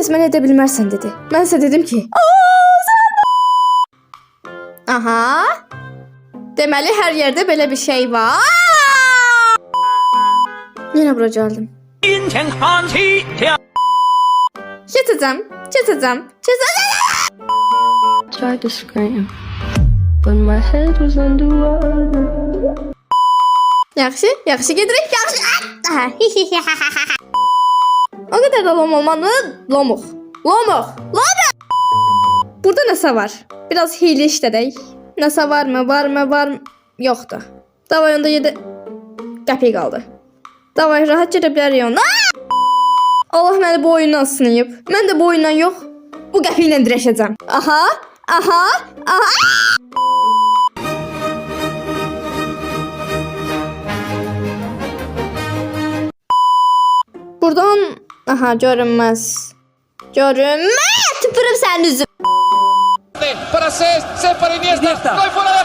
kəs mənə edə bilmərsən dedi. Mən isə dedim ki, aha. Deməli hər yerdə belə bir şey var. Yenə bura gəldim. Keçəcəm. Tried to scream, but my head was underwater. Yaxşı gedirik, yaxşı. O qədər də lom olmalı. Lomuq. Burada nəsə var? Biraz hiyli işlədək. Nəsə varmı? Yoxdur. Davay onda 7 qəpik qaldı. Davay rahat gedə bilərik onda. Allah məni bu oyundan sınayıb. Mən də bu oyundan yox, bu qəpiklə dirəşəcəm. Aha. Buradan, aha, görünməz. Tüpürüm sənin üzüm. Para Cés, para Iniesta, gol fuera de